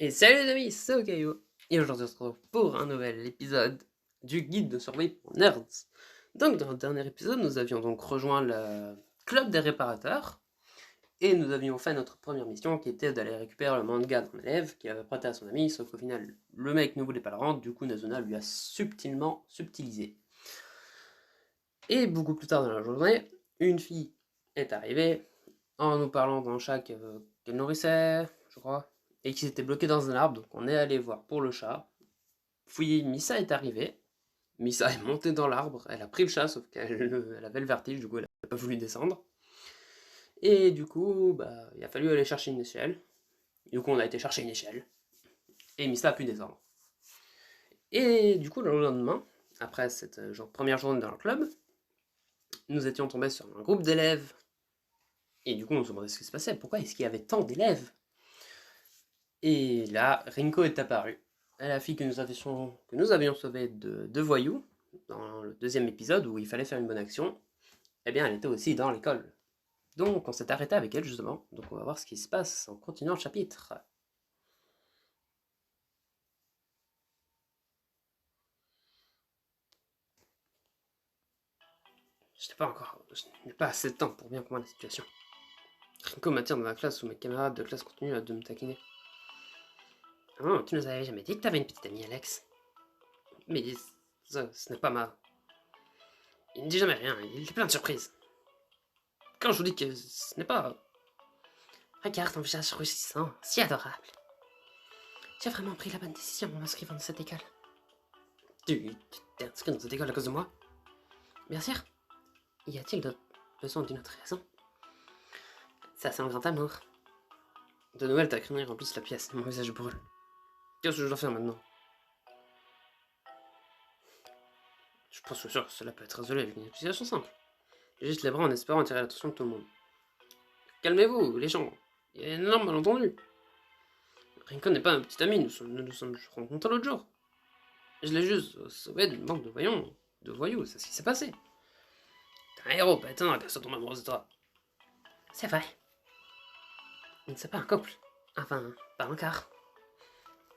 Et salut les amis, c'est Okayo. Et aujourd'hui on se retrouve pour un nouvel épisode du guide de survie pour nerds. Donc dans le dernier épisode, nous avions donc rejoint le club des réparateurs. Et nous avions fait notre première mission qui était d'aller récupérer le manga d'un élève qui avait prêté à son ami, sauf qu'au final le mec ne voulait pas le rendre, du coup Nazuna lui a subtilement subtilisé. Et beaucoup plus tard dans la journée, une fille est arrivée en nous parlant d'un chat qu'elle nourrissait, je crois, et qui s'était bloqué dans un arbre, donc on est allé voir pour le chat. Fouillé, Missa est arrivée. Missa est montée dans l'arbre, elle a pris le chat, sauf qu'elle avait le vertige, du coup elle n'a pas voulu descendre. Et du coup, il a fallu aller chercher une échelle. Du coup, on a été chercher une échelle. Et Missa a pu descendre. Et du coup, le lendemain, après cette première journée dans le club, nous étions tombés sur un groupe d'élèves. Et du coup, on se demandait ce qui se passait. Pourquoi est-ce qu'il y avait tant d'élèves? Et là, Rinko est apparue. La fille que nous avions sauvée de voyous, dans le deuxième épisode où il fallait faire une bonne action, eh bien, elle était aussi dans l'école. Donc, on s'est arrêté avec elle, justement. Donc, on va voir ce qui se passe en continuant le chapitre. Je n'ai pas assez de temps pour bien comprendre la situation. Rinko m'attire dans la classe où mes camarades de classe continuent de me taquiner. Oh, tu nous avais jamais dit que t'avais une petite amie, Alex. Mais ça, ce n'est pas ma... Il ne dit jamais rien, il est plein de surprises. Quand je vous dis que ce n'est pas... Regarde ton visage rougissant, si adorable. Tu as vraiment pris la bonne décision en m'inscrivant dans cette école. Tu t'es inscrit dans cette école à cause de moi? Bien sûr. Y a-t-il besoin d'une autre raison? Ça, c'est un grand amour. De nouvelles taquineries remplissent la pièce, mon visage brûle. Qu'est-ce que je dois faire maintenant? Je pense que cela peut être résolu avec une explication simple. J'agite les bras en espérant attirer l'attention de tout le monde. Calmez-vous, les gens. Il y a un énorme malentendu. Rinko n'est pas un petit ami, nous nous sommes rencontrés l'autre jour. Je l'ai juste sauvé d'une bande de voyous, c'est ce qui s'est passé. T'es un héros, pas étonnant, la personne tombe amoureuse de toi. C'est vrai. On ne sait pas un couple. Enfin, pas encore.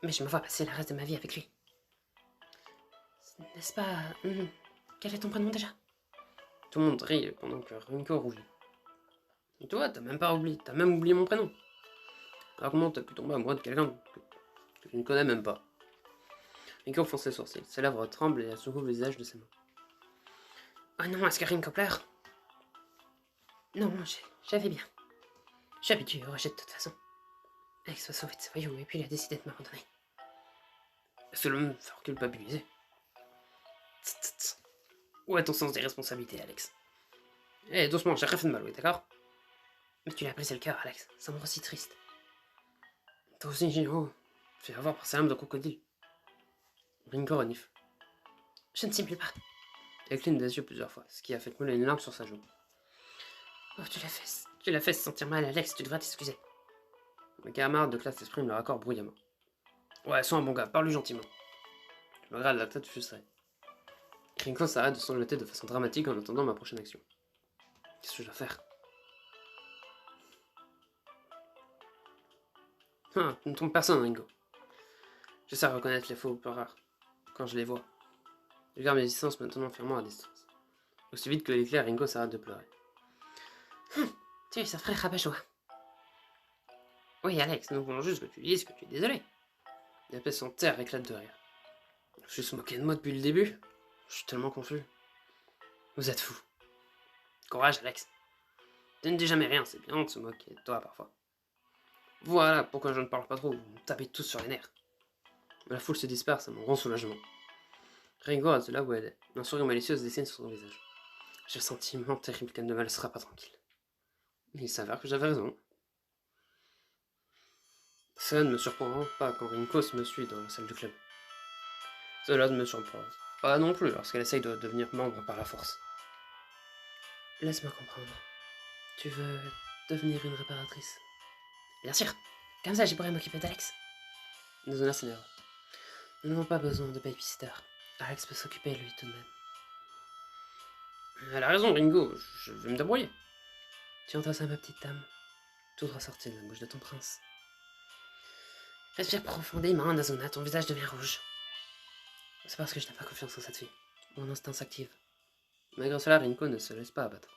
Mais je me vois passer le reste de ma vie avec lui. N'est-ce pas... Quel est ton prénom déjà? Tout le monde rit pendant que Rinko rougit. Et toi, t'as même oublié mon prénom. Alors comment t'as pu tomber amoureux de quelqu'un que tu ne connais même pas? Rinko fronce les sourcils, ses lèvres tremblent et elle secoue le visage de ses mains. Oh non, est-ce que Rinko pleure? Non, j'avais bien. Je suis habitué au rejet de toute façon. Alex soit sauvé de ses voyous et puis il a décidé de m'abandonner. Est-ce que l'homme me fait culpabiliser? Où est ton sens des responsabilités, Alex? Eh, doucement, j'ai rien fait de mal, oui, d'accord? Mais tu l'as brisé le cœur, Alex. Ça me rend si triste. Toi aussi, Gino. Fais avoir par sa lame de crocodile. Ringo renifle. Je ne simule pas. Elle cligne des yeux plusieurs fois, ce qui a fait couler une larme sur sa joue. Oh, tu l'as fait se sentir mal, Alex, tu devrais t'excuser. Mes camarades de classe expriment leur accord bruyamment. Ouais, sois un bon gars, parle-lui gentiment. Je me regarde la tête frustrée. Ringo s'arrête de sangloter de façon dramatique en attendant ma prochaine action. Qu'est-ce que je dois faire? Ah, tu ne trompes personne, Ringo. Je sais reconnaître les faux rares quand je les vois. Je garde mes distances maintenant fermement à distance. Aussi vite que l'éclair, Ringo s'arrête de pleurer. Tu es sa frère rabat-joie. Oui, Alex, nous voulons juste que tu dises que tu es désolé. La pièce entière éclate de rire. Je suis moqué de moi depuis le début. Je suis tellement confus. Vous êtes fous. Courage, Alex. Tu ne dis jamais rien, c'est bien de se moquer de toi parfois. Voilà pourquoi je ne parle pas trop, vous me tapez tous sur les nerfs. Mais la foule se disperse à mon grand soulagement. Ringo reste là où elle est. Un sourire malicieux se dessine sur son visage. J'ai le sentiment terrible qu'elle ne me laissera pas tranquille. Mais il s'avère que j'avais raison. Cela ne me surprend pas quand Rinko me suit dans la salle du club. Cela ne me surprend pas non plus lorsqu'elle essaye de devenir membre par la force. Laisse-moi comprendre. Tu veux devenir une réparatrice? Bien sûr. Comme ça, je pourrais m'occuper d'Alex. Désolé, Seigneur. Nous n'avons pas besoin de babysitter. Alex peut s'occuper, lui, tout de même. Elle a raison, Ringo. Je vais me débrouiller. Tu entends ça, ma petite dame? Tout droit sorti de la bouche de ton prince. Respire profondément, Nazuna, ton visage devient rouge. C'est parce que je n'ai pas confiance en cette fille. Mon instinct s'active. Malgré cela, Rinko ne se laisse pas abattre.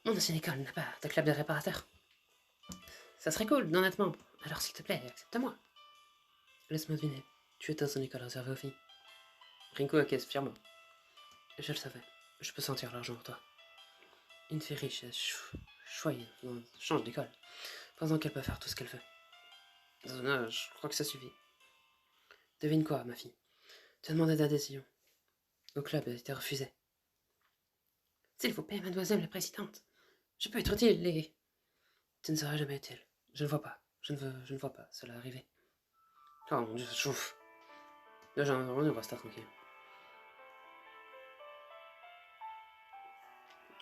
Mon ancienne école n'a pas de club de réparateurs. Ça serait cool, honnêtement. Alors s'il te plaît, accepte-moi. Laisse-moi deviner. Tu es dans une école réservée aux filles. Rinko acquiesce fièrement. Je le savais. Je peux sentir l'argent en toi. Une fille riche et choyeuse change d'école, pensant qu'elle peut faire tout ce qu'elle veut. Nazuna, je crois que ça suffit. Devine quoi, ma fille? Tu as demandé d'adhésion. Au club a été refusé. S'il vous plaît, mademoiselle la présidente, je peux être utile et... Tu ne seras jamais utile. Je ne vois pas. Je ne vois pas cela arriver. Oh mon dieu, ça chauffe. Là, j'ai un revenu, rester tranquille.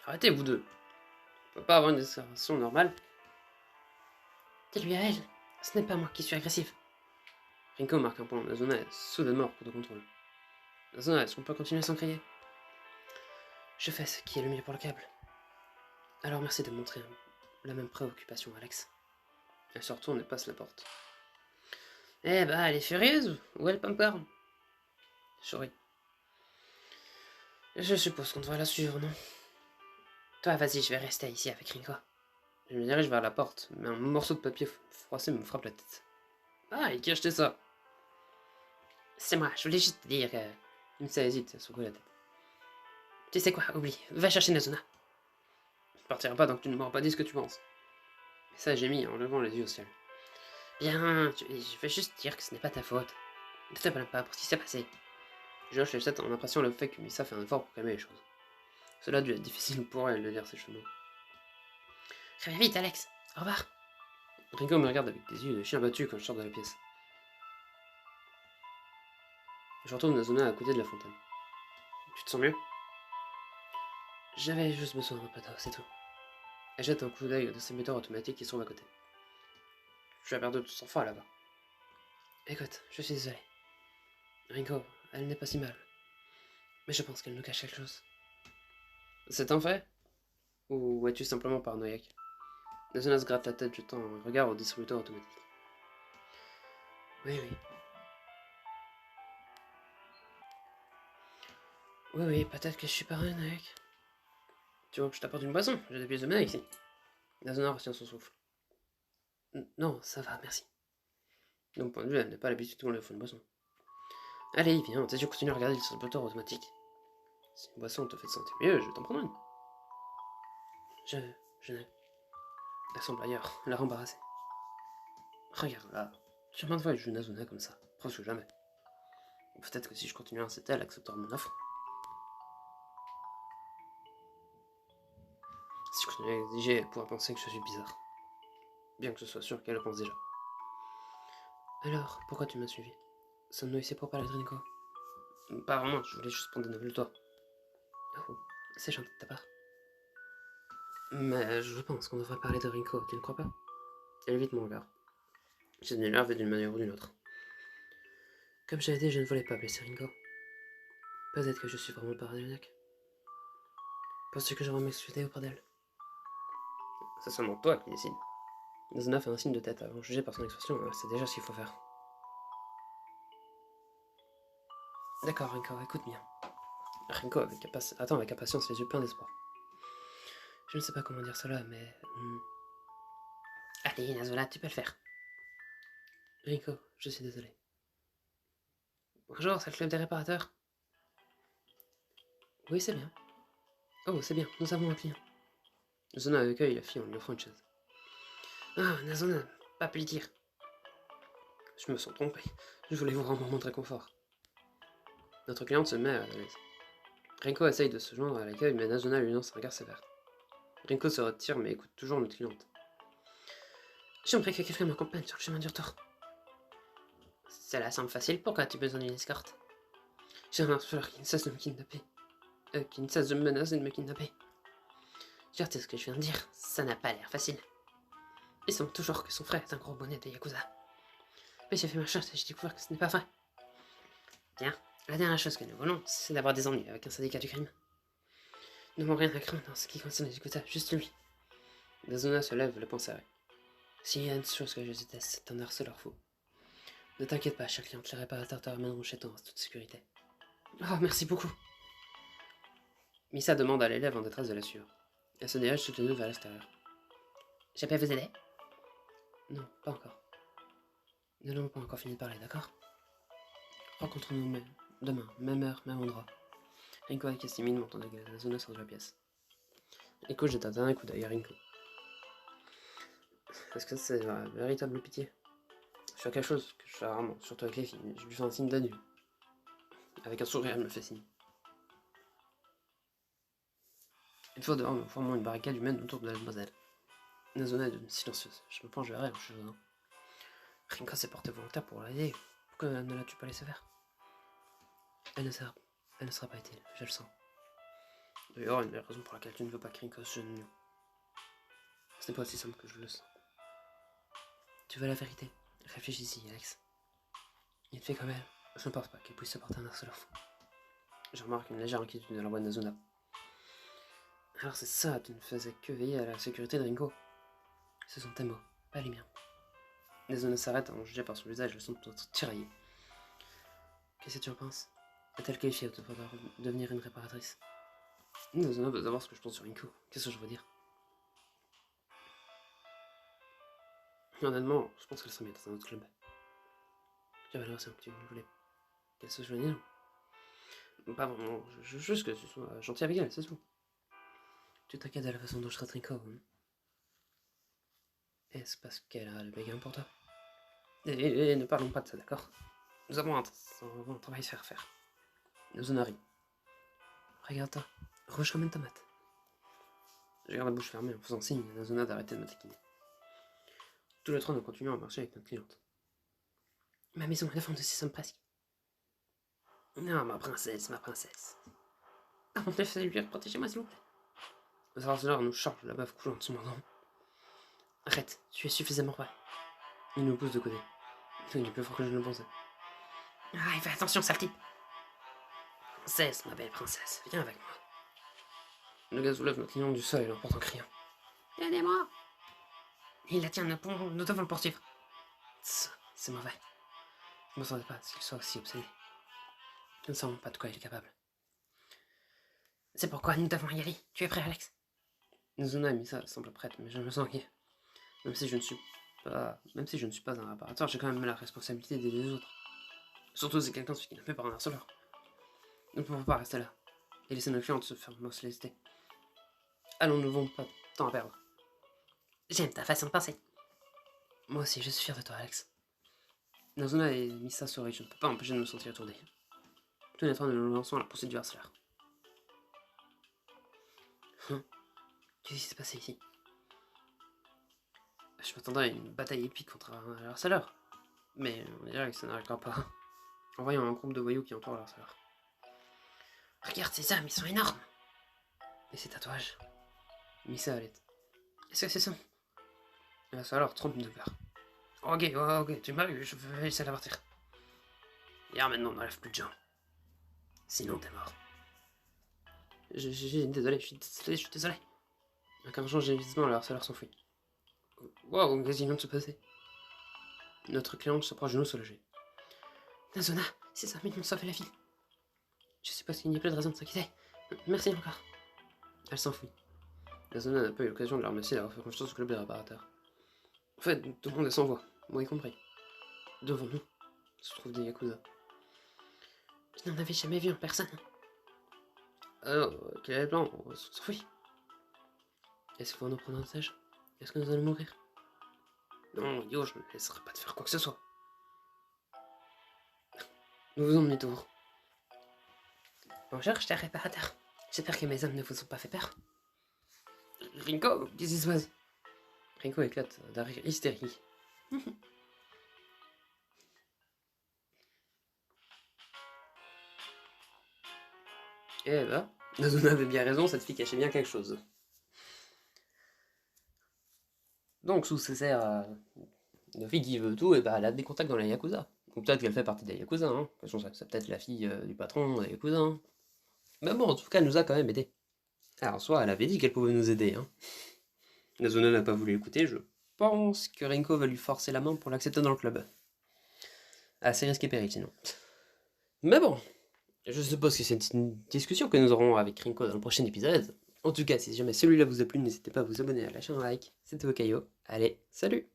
Arrêtez, vous deux. On peut pas avoir une discussion normale. Dis-lui à elle. Ce n'est pas moi qui suis agressif. Rinko marque un point. Nazuna est soudainement hors de contrôle. Nazuna, est-ce qu'on peut continuer sans crier? Je fais ce qui est le mieux pour le câble. Alors merci de montrer la même préoccupation, Alex. Elle se retourne et passe la porte. Eh bah, elle est furieuse ou elle pas encore? Souris. Je suppose qu'on devrait la suivre, non? Toi, vas-y, je vais rester ici avec Rinko. Je me dirige vers la porte, mais un morceau de papier froissé me frappe la tête. Ah, et qui a acheté ça? C'est moi, je voulais juste te dire que... Ça hésite, elle secoue la tête. Tu sais quoi, oublie, va chercher Nazuna. Je partirai pas tant que tu ne m'auras pas dit ce que tu penses. Mais ça, j'ai mis en levant les yeux au ciel. Bien, je veux juste dire que ce n'est pas ta faute. Ne te plains pas pour ce qui s'est passé. Je hoche la tête en appréciant le fait que Misa fait un effort pour calmer les choses. Cela a dû être difficile pour elle de lire ces cheveux. Très vite, Alex. Au revoir. Rinko me regarde avec des yeux de chien battu quand je sors de la pièce. Je retrouve Nazuna à côté de la fontaine. Tu te sens mieux? J'avais juste besoin d'un peu d'eau, c'est tout. Elle jette un coup d'œil de ses moteurs automatiques qui sont à côté. Tu as perdu tout son foi là-bas. Écoute, je suis désolé. Rinko, elle n'est pas si mal. Mais je pense qu'elle nous cache quelque chose. C'est un fait? Ou es-tu simplement paranoïaque? Nazuna se gratte la tête, jetant un regard au distributeur automatique. Oui. Oui, peut-être que je suis paranoïaque. Tu veux que je t'apporte une boisson? J'ai des pièces de monnaie ici. Nazuna retient son souffle. Non, ça va, merci. De mon point de vue, elle n'a pas l'habitude qu'on lui offre une boisson. Allez, viens, t'es sûr que tu continues à regarder le distributeur automatique. Si une boisson te fait te sentir mieux, je vais t'en prendre une. Je n'ai... Elle semble ailleurs, l'air embarrassée. Regarde là, combien de fois je joue Nazuna comme ça? Presque jamais. Peut-être que si je continue à inciter, elle acceptera mon offre. Si je continue à exiger, elle pourra penser que je suis bizarre. Bien que ce soit sûr qu'elle le pense déjà. Alors, pourquoi tu m'as suivi? Sommes-nous ici pour parler de Rinko? Pas vraiment, je voulais juste prendre des nouvelles de toi. Oh, c'est gentil de ta part. Mais je pense qu'on devrait parler de Rinko, tu ne crois pas? Elle évite mon regard. J'ai énervé d'une manière ou d'une autre. Comme j'avais dit, je ne voulais pas blesser Rinko. Peut-être que je suis vraiment paranoïaque. Penses-tu que je vais m'excuser auprès d'elle? C'est seulement toi qui décides. Nazuna fait un signe de tête avant de juger par son expression, c'est déjà ce qu'il faut faire. D'accord, Rinko, écoute bien. Rinko attend avec impatience, les yeux pleins d'espoir. Je ne sais pas comment dire cela, mais... Allez, Nazuna, tu peux le faire. Rinko, je suis désolé. Bonjour, c'est le club des réparateurs. Oui, c'est bien. Oh, c'est bien, nous avons un client. Nazuna accueille la fille en lui offrant une chaise. Ah, Nazuna, pas plus dire. Je me sens trompé. Je voulais vous rendre un moment de réconfort. Notre cliente se met à l'aise. Rinko essaye de se joindre à l'accueil, mais Nazuna lui lance un regard sévère. Rinko se retire, mais écoute toujours notre cliente. J'aimerais que quelqu'un m'accompagne sur le chemin du retour. Cela semble facile, pourquoi as-tu besoin d'une escorte? J'aimerais falloir qu'il ne cesse de me kidnapper. Qu'il ne cesse de me menacer de me kidnapper. Tu sais ce que je viens de dire, ça n'a pas l'air facile. Il semble toujours que son frère est un gros bonnet de Yakuza. Mais j'ai fait ma chose et j'ai découvert que ce n'est pas vrai. Bien, la dernière chose que nous voulons, c'est d'avoir des ennuis avec un syndicat du crime. Nous n'avons rien à craindre dans ce qui concerne les Yakuza, juste lui. Nazuna se lève, le poing serré. S'il y a une chose que je déteste, c'est un harceleur fou. Ne t'inquiète pas, chère cliente, les réparateurs te ramèneront chez toi en toute sécurité. Oh, merci beaucoup. Missa demande à l'élève en détresse de la suivre. Elle se dirige toutes les deux vers l'extérieur. J'ai pu vous aider? Non, pas encore. Nous n'avons pas encore fini de parler, d'accord? Rencontrons-nous demain, même heure, même endroit. Rinko et Cassimine montent en la zone sort de la pièce. Eko jette un dernier coup d'œil à Rinko. Est-ce que c'est la véritable pitié? Sur quelque chose que je fais rarement, surtout avec les filles. Je lui fais un signe d'adieu. Avec un sourire, elle me fait signe. Une fois dehors, nous formons une barricade humaine autour de la demoiselle. Nazuna est devenue silencieuse. Je me penche vers elle en chuchotant. Rinko s'est portée volontaire pour l'aider. Pourquoi ne l'as-tu pas laissé faire? Elle ne sera pas utile, je le sens. Il doit y avoir une raison pour laquelle tu ne veux pas que Rinko se jeune mieux. Ce n'est pas aussi simple que je le sens. Tu veux la vérité? Réfléchis-y, Alex. Il te fait comme elle. Je ne pense pas qu'elle puisse supporter un harceleur fou. Je remarque une légère inquiétude dans la voix de Nazuna. Alors c'est ça, tu ne faisais que veiller à la sécurité de Rinko. Ce sont tes mots, pas les miens. Nazuna s'arrête en jugeant par son visage, le son être tiraillé. Qu'est-ce que tu en penses? Est-elle qualifiée pour devenir une réparatrice? Nazuna veut savoir ce que je pense sur Rinko. Qu'est-ce que je veux dire? Honnêtement, je pense qu'elle serait mieux dans un autre club. J'avais l'impression que tu voulais qu'elle se joigne. Pas vraiment, juste que tu sois gentil avec elle, c'est tout. Tu t'inquiètes de la façon dont je traite Rinko, hein? Est-ce parce qu'elle a le béguin pour toi? Et ne parlons pas de ça, d'accord? Nous avons un travail à faire. Nazuna rit. Regarde-toi, rouge comme une tomate. Je garde la bouche fermée en faisant signe à Nazuna d'arrêter de me taquiner. Tous les trois, nous continuons à marcher avec notre cliente. Ma maison est la fond de 6 sommes presque. Non, ma princesse. Ah mon Dieu, fallait lui protégez-moi s'il vous plaît. Le harceleur nous charge la baffe coulant de son menton. Arrête, tu es suffisamment vrai. Il nous pousse de côté. Il est plus fort que je ne le pensais. Ah, fais attention, sale type. Princesse, ma belle princesse, viens avec moi. Le gars soulève notre client du sol et l'emporte en criant. Aidez-moi! Il la tient, nous devons le poursuivre. C'est mauvais. Je ne m'attendais pas à ce qu'il soit aussi obsédé. Nous ne savons pas de quoi il est capable. C'est pourquoi nous devons y aller. Tu es prêt, Alex? Nazuna et Misa semblent prêtes, mais je me sens inquiet. Même si je ne suis pas un réparateur, j'ai quand même la responsabilité d'aider les autres. Surtout si quelqu'un se fait kidnapper par un harceleur. Nous ne pouvons pas rester là et laisser nos clientes se faire molester. Allons, nous n'avons pas de temps à perdre. J'aime ta façon de penser. Moi aussi, je suis fier de toi, Alex. Nazuna et Misa sourient, je ne peux pas empêcher de me sentir étourdi. Tous les trois, nous nous lançons à la poursuite du harceleur. Qu'est-ce qui s'est passé ici? Je m'attendais à une bataille épique contre un harceleur. Mais on dirait que ça n'arrivera pas. En voyant un groupe de voyous qui entourent le harceleur. Regarde ces armes, ils sont énormes. Et ces tatouages. Misa allait. Est-ce que c'est ça? Le harceleur trompe de peur. Ok, tu m'as eu, je vais laisser la partir. Et maintenant, n'enlève plus de gens. Sinon, t'es mort. Désolé, je suis désolé. Avec un changement d'évitement, le harceleur s'enfuit. Wow, qu'est-ce qui vient de se passer? Notre cliente s'approche de nous soulagée. Nazuna, ces 5 minutes m'ont sauvé la vie. Je suppose qu'il n'y a plus de raison de s'inquiéter. Merci encore. Elle s'enfuit. Nazuna n'a pas eu l'occasion de la remercier d'avoir fait confiance au club des réparateurs. En fait, tout le monde est sans voix, moi y compris. Devant nous se trouvent des yakuza. Je n'en avais jamais vu en personne. Alors, quel est le plan? On s'enfuit. Est-ce qu'il faut nous prendre en otage? Est-ce que nous allons mourir? Non, yo, je ne laisserai pas de faire quoi que ce soit. Nous faisons demi-tour. Bonjour, cher réparateur. J'espère que mes hommes ne vous ont pas fait peur. Rinko, qu'est-ce qui se passe? Rinko éclate d'un rire hystérique. Eh ben, Nazuna avait bien raison, cette fille cachait bien quelque chose. Donc, sous ces airs de fille qui veut tout, et bah elle a des contacts dans la Yakuza. Ou peut-être qu'elle fait partie des Yakuza, hein. De toute façon, c'est peut-être la fille du patron des Yakuza, hein. Mais bon, en tout cas, elle nous a quand même aidés. Alors, soit elle avait dit qu'elle pouvait nous aider, hein. Nazuna n'a pas voulu écouter, pense que Rinko va lui forcer la main pour l'accepter dans le club. Assez risqué péril sinon. Mais bon, je suppose que c'est une discussion que nous aurons avec Rinko dans le prochain épisode. En tout cas, si jamais celui-là vous a plu, n'hésitez pas à vous abonner, à lâcher un like. C'était Okayo. Allez, salut!